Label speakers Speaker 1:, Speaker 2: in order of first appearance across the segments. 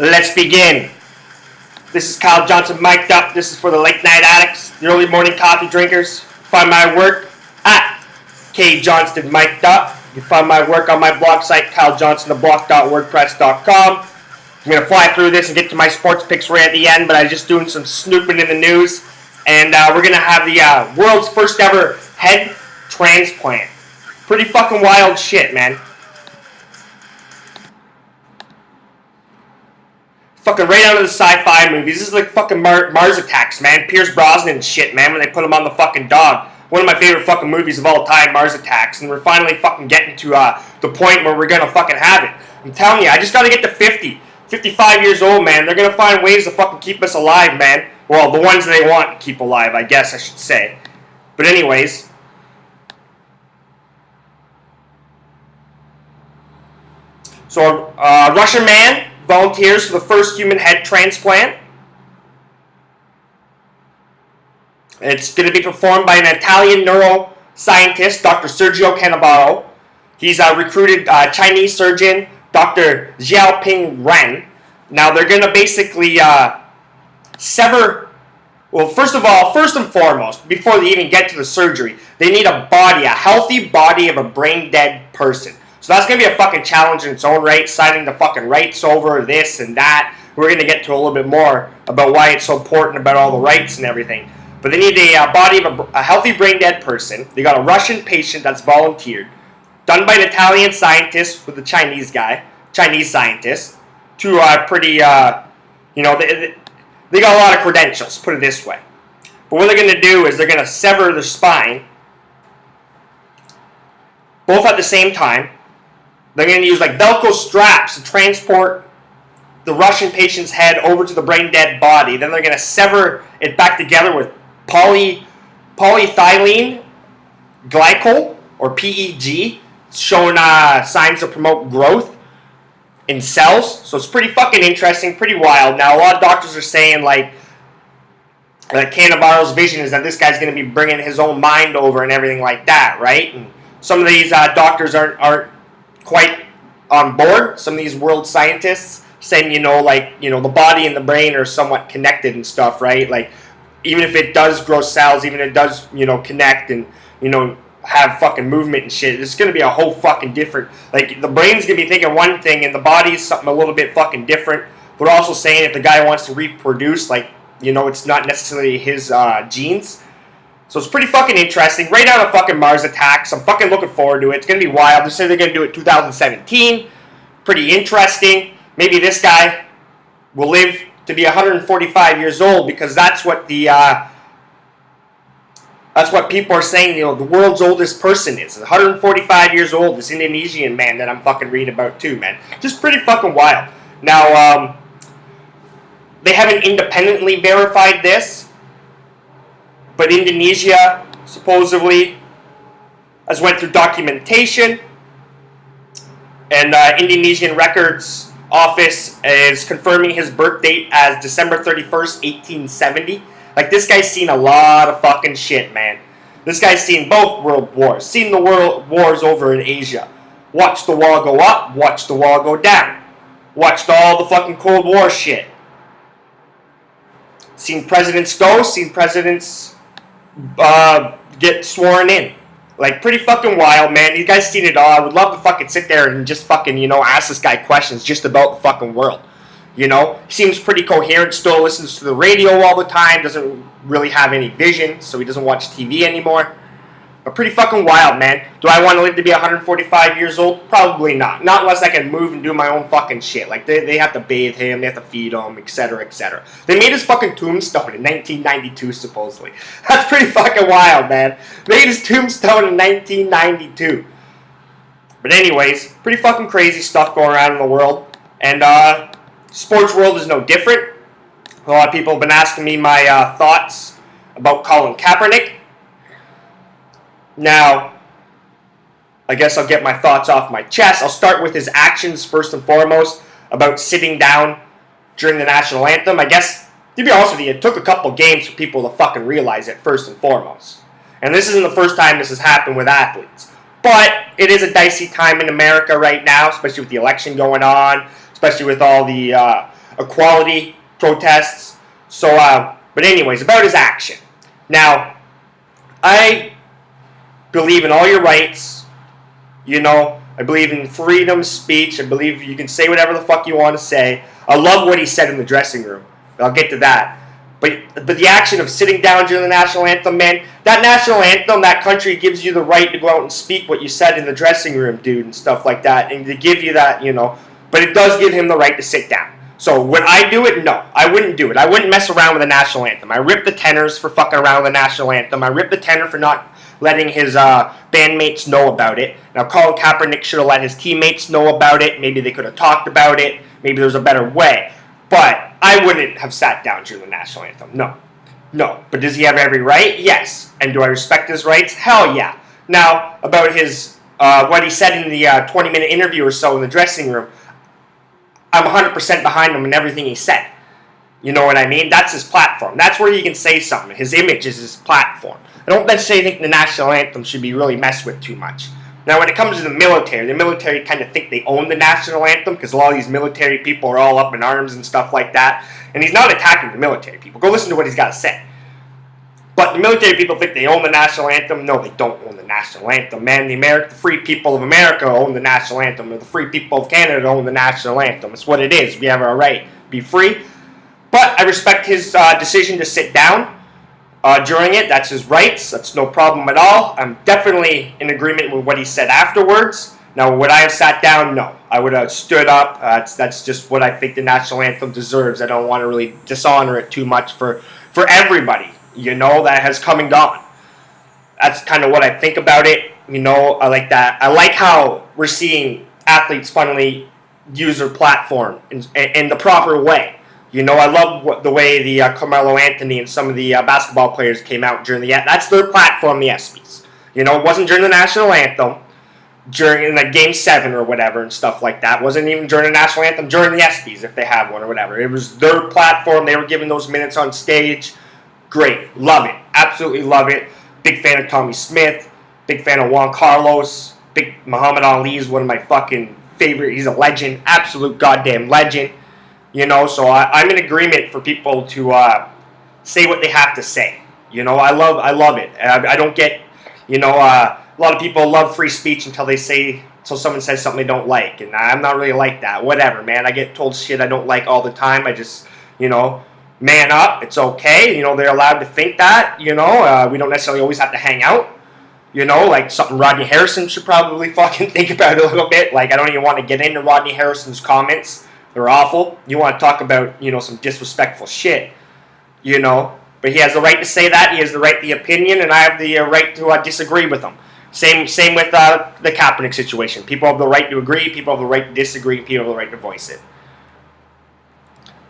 Speaker 1: Let's begin. This is Kyle Johnston mic'd up. This is for the late night addicts, the early morning coffee drinkers. Find my work at K Johnston mic'd up. You can find my work on my blog site, kylejohnstontheblog.wordpress.com. I'm going to fly through this and get to my sports picks right at the end, but I'm just doing some snooping in the news. And we're going to have the world's first ever head transplant. Pretty fucking wild shit, man. Fucking right out of the sci-fi movies. This is like fucking Mars Attacks, man. Pierce Brosnan shit, man, when they put him on the fucking dog. One of my favorite fucking movies of all time, Mars Attacks. And we're finally fucking getting to the point where we're gonna fucking have it. I'm telling you, I just gotta get to 50. 55 years old, man. They're gonna find ways to fucking keep us alive, man. Well, the ones they want to keep alive, I guess I should say. But anyways. So, Russian man volunteers for the first human head transplant. It's going to be performed by an Italian neuroscientist, Dr. Sergio Cannavaro. He's recruited Chinese surgeon, Dr. Xiaoping Ren. Now, they're going to basically sever... Well, first and foremost, before they even get to the surgery, they need a healthy body of a brain-dead person. So that's going to be a fucking challenge in its own right, signing the fucking rights over this and that. We're going to get to a little bit more about why it's so important about all the rights and everything. But they need a body of a healthy brain-dead person. They got a Russian patient that's volunteered, done by an Italian scientist with a Chinese scientist. Two pretty, they got a lot of credentials, put it this way. But what they're going to do is they're going to sever the spine, both at the same time. They're going to use like Velcro straps to transport the Russian patient's head over to the brain-dead body. Then they're going to sever it back together with polyethylene glycol, or PEG, showing signs to promote growth in cells. So it's pretty fucking interesting, pretty wild. Now, a lot of doctors are saying like that Cannavaro's vision is that this guy's going to be bringing his own mind over and everything like that, right? And some of these doctors aren't quite on board. Some of these world scientists saying, the body and the brain are somewhat connected and stuff, right? Like, even if it does grow cells, even if it does, connect and, have fucking movement and shit, it's going to be a whole fucking different, like, the brain's going to be thinking one thing and the body's something a little bit fucking different. But also saying if the guy wants to reproduce, like, it's not necessarily his genes. So it's pretty fucking interesting. Right out of fucking Mars Attacks. I'm fucking looking forward to it. It's going to be wild. They say they're going to do it 2017. Pretty interesting. Maybe this guy will live to be 145 years old because that's what people are saying, the world's oldest person is. 145 years old, this Indonesian man that I'm fucking reading about too, man. Just pretty fucking wild. Now, they haven't independently verified this, but Indonesia supposedly has went through documentation, and Indonesian Records Office is confirming his birth date as December 31st, 1870. Like, this guy's seen a lot of fucking shit, man. This guy's seen both world wars, seen the world wars over in Asia. Watched the wall go up, watched the wall go down. Watched all the fucking Cold War shit. Seen presidents go, seen presidents get sworn in. Like, pretty fucking wild, man. You guys seen it all. I would love to fucking sit there and just fucking, ask this guy questions just about the fucking world. He seems pretty coherent still, listens to the radio all the time, doesn't really have any vision, so he doesn't watch TV anymore. But pretty fucking wild, man. Do I want to live to be 145 years old? Probably not. Not unless I can move and do my own fucking shit. Like, they have to bathe him, they have to feed him, etc., etc. They made his fucking tombstone in 1992, supposedly. That's pretty fucking wild, man. They made his tombstone in 1992. But anyways, pretty fucking crazy stuff going around in the world. And, sports world is no different. A lot of people have been asking me my thoughts about Colin Kaepernick. Now, I guess I'll get my thoughts off my chest. I'll start with his actions first and foremost about sitting down during the national anthem. I guess, to be honest with you, it took a couple games for people to fucking realize it first and foremost. And this isn't the first time this has happened with athletes. But it is a dicey time in America right now, especially with the election going on, especially with all the equality protests. So, but anyways, about his action. Now, I believe in all your rights. I believe in freedom of speech. I believe you can say whatever the fuck you want to say. I love what he said in the dressing room. I'll get to that. But the action of sitting down during the national anthem, man, that national anthem, that country gives you the right to go out and speak what you said in the dressing room, dude, and stuff like that. And to give you that, but it does give him the right to sit down. So would I do it? No, I wouldn't do it. I wouldn't mess around with the national anthem. I ripped the tenors for fucking around with the national anthem. I ripped the tenor for not letting his bandmates know about it. Now, Colin Kaepernick should have let his teammates know about it. Maybe they could have talked about it. Maybe there's a better way. But I wouldn't have sat down during the national anthem. No. But does he have every right? Yes. And do I respect his rights? Hell yeah. Now, about his what he said in the 20-minute interview or so in the dressing room, I'm 100% behind him in everything he said. You know what I mean? That's his platform. That's where he can say something. His image is his platform. I don't necessarily think the national anthem should be really messed with too much. Now, when it comes to the military kind of think they own the national anthem because a lot of these military people are all up in arms and stuff like that. And he's not attacking the military people. Go listen to what he's got to say. But the military people think they own the national anthem. No, they don't own the national anthem, man. The free people of America own the national anthem. Or the free people of Canada own the national anthem. It's what it is. We have our right to be free. But I respect his decision to sit down during it. That's his rights. That's no problem at all. I'm definitely in agreement with what he said afterwards. Now, would I have sat down? No. I would have stood up. That's just what I think the national anthem deserves. I don't want to really dishonor it too much for everybody, that has come and gone. That's kind of what I think about it. I like that. I like how we're seeing athletes finally use their platform in the proper way. I love the way the Carmelo Anthony and some of the basketball players came out during that's their platform, the ESPYs. It wasn't during the national anthem, during Game 7 or whatever and stuff like that. It wasn't even during the national anthem, during the ESPYs if they have one or whatever. It was their platform. They were given those minutes on stage. Great. Love it. Absolutely love it. Big fan of Tommy Smith. Big fan of Juan Carlos. Big Muhammad Ali is one of my fucking favorite. He's a legend. Absolute goddamn legend. So I'm in agreement for people to say what they have to say. I love it. I don't get, a lot of people love free speech until someone says something they don't like. And I'm not really like that. Whatever, man. I get told shit I don't like all the time. I just, man up. It's okay. They're allowed to think that, we don't necessarily always have to hang out. Like something Rodney Harrison should probably fucking think about a little bit. Like, I don't even want to get into Rodney Harrison's comments. They're awful. You want to talk about, some disrespectful shit, But he has the right to say that. He has the right to the opinion, and I have the right to disagree with him. Same with the Kaepernick situation. People have the right to agree. People have the right to disagree. People have the right to voice it.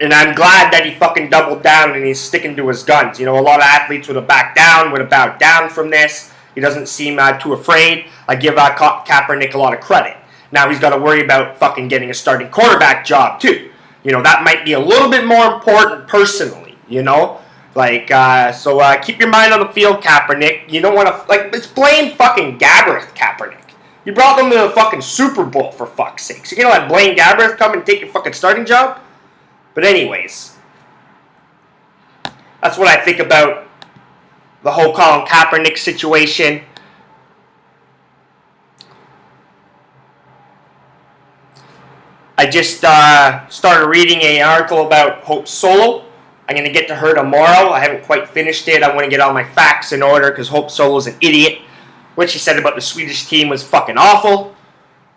Speaker 1: And I'm glad that he fucking doubled down and he's sticking to his guns. A lot of athletes would have backed down, would have bowed down from this. He doesn't seem too afraid. I give Kaepernick a lot of credit. Now he's got to worry about fucking getting a starting quarterback job too. That might be a little bit more important personally, So keep your mind on the field, Kaepernick. You don't want to, it's Blaine fucking Gabbert, Kaepernick. You brought them to the fucking Super Bowl, for fuck's sake. So you're going to let Blaine Gabbert come and take your fucking starting job? But anyways, that's what I think about the whole Colin Kaepernick situation. I just started reading an article about Hope Solo. I'm going to get to her tomorrow. I haven't quite finished it. I want to get all my facts in order because Hope Solo's an idiot. What she said about the Swedish team was fucking awful.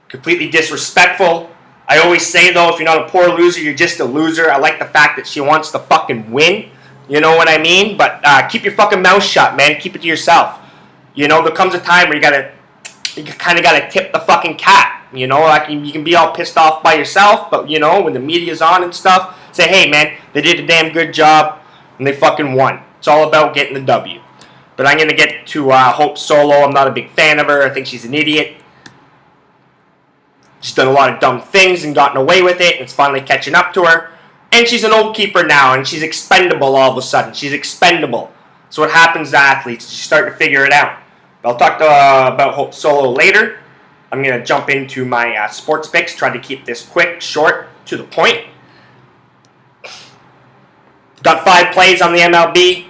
Speaker 1: Completely disrespectful. I always say, though, if you're not a poor loser, you're just a loser. I like the fact that she wants to fucking win. You know what I mean? But keep your fucking mouth shut, man. Keep it to yourself. There comes a time where you kind of got to tip the fucking cap. You can be all pissed off by yourself, but, when the media's on and stuff, say, hey, man, they did a damn good job, and they fucking won. It's all about getting the W. But I'm going to get to Hope Solo. I'm not a big fan of her. I think she's an idiot. She's done a lot of dumb things and gotten away with it, and it's finally catching up to her. And she's an old keeper now, and she's expendable all of a sudden. She's expendable. So what happens to athletes? You start to figure it out. But I'll talk about Hope Solo later. I'm going to jump into my sports picks, try to keep this quick, short, to the point. Got 5 plays on the MLB.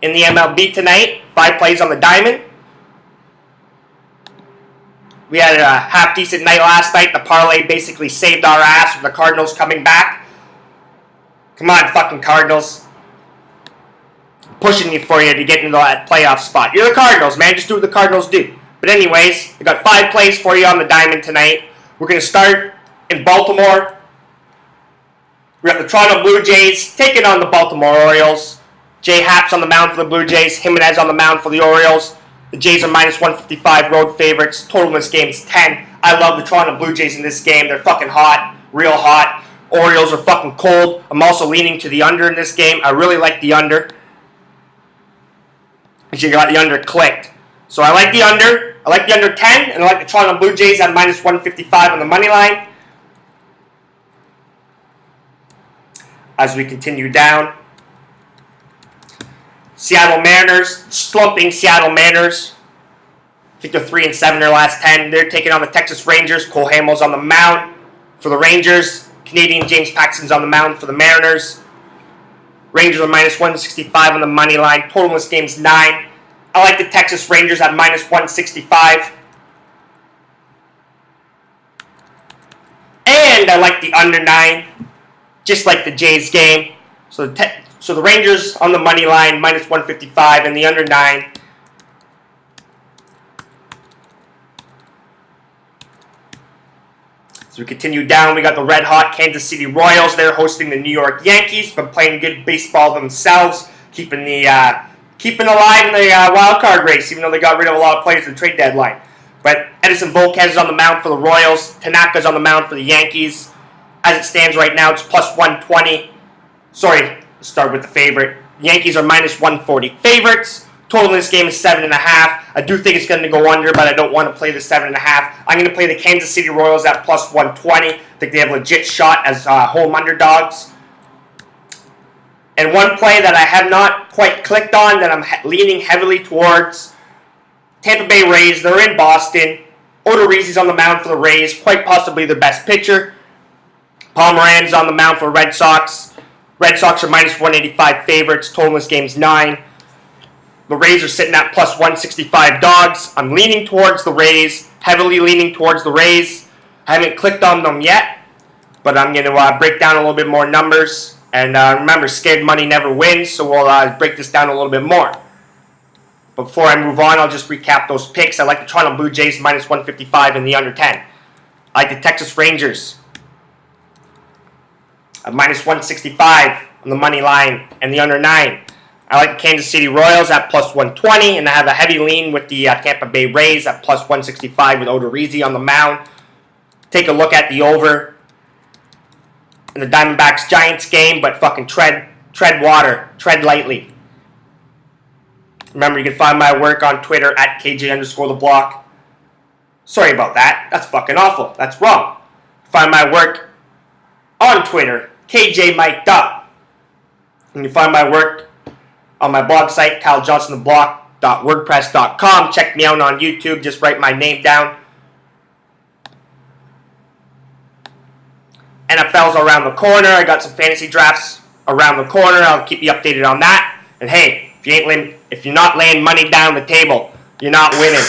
Speaker 1: In the MLB tonight. 5 plays on the diamond. We had a half-decent night last night. The parlay basically saved our ass with the Cardinals coming back. Come on, fucking Cardinals. I'm pushing you for you to get into that playoff spot. You're the Cardinals, man. Just do what the Cardinals do. But anyways, I got 5 plays for you on the diamond tonight. We're going to start in Baltimore. We got the Toronto Blue Jays taking on the Baltimore Orioles. Jay Happ's on the mound for the Blue Jays. Jimenez on the mound for the Orioles. The Jays are minus 155 road favorites. Total in this game is 10. I love the Toronto Blue Jays in this game. They're fucking hot. Real hot. Orioles are fucking cold. I'm also leaning to the under in this game. I really like the under. You got the under clicked. So I like the under. I like the under 10. And I like the Toronto Blue Jays at minus 155 on the money line. As we continue down. Seattle Mariners, slumping Seattle Mariners. I think they're 3-7 their last 10. They're taking on the Texas Rangers. Cole Hamels on the mound for the Rangers. Canadian James Paxton's on the mound for the Mariners. Rangers are minus 165 on the money line. Total in this game is 9. I like the Texas Rangers at minus 165. And I like the under 9, just like the Jays game. So the Rangers on the money line, minus 155, and the under 9. As we continue down, we got the red-hot Kansas City Royals. They're hosting the New York Yankees. Been playing good baseball themselves, keeping alive in the wild card race, even though they got rid of a lot of players at the trade deadline. But Edison Volquez is on the mound for the Royals. Tanaka's on the mound for the Yankees. As it stands right now, it's plus 120. Sorry. Start with the favorite. Yankees are minus 140 favorites. Total in this game is 7.5. I do think it's going to go under, but I don't want to play the 7.5. I'm going to play the Kansas City Royals at plus 120. I think they have a legit shot as home underdogs. And one play that I have not quite clicked on that I'm leaning heavily towards. Tampa Bay Rays. They're in Boston. Odorizzi's on the mound for the Rays. Quite possibly their best pitcher. Pomeranz on the mound for Red Sox. Red Sox are minus 185 favorites. Total in this game is 9. The Rays are sitting at plus 165 dogs. I'm leaning towards the Rays. Heavily leaning towards the Rays. I haven't clicked on them yet. But I'm going to break down a little bit more numbers. And remember, scared money never wins. So we'll break this down a little bit more. Before I move on, I'll just recap those picks. I like the Toronto Blue Jays minus 155 and the under 10. I like the Texas Rangers at minus 165 on the money line and the under 9. I like the Kansas City Royals at plus 120, and I have a heavy lean with the Tampa Bay Rays at plus 165 with Odorizzi on the mound. Take a look at the over in the Diamondbacks-Giants game, but fucking tread water, tread lightly. Remember, you can find my work on Twitter at KJ_TheBlock. Sorry about that. That's fucking awful. That's wrong. Find my work on Twitter, KJ Mic'd Up. And you find my work on my blog site, kylejohnstontheblock.wordpress.com. Check me out on YouTube. Just write my name down. NFL's around the corner. I got some fantasy drafts around the corner. I'll keep you updated on that. And hey, if you're not laying money down the table, you're not winning.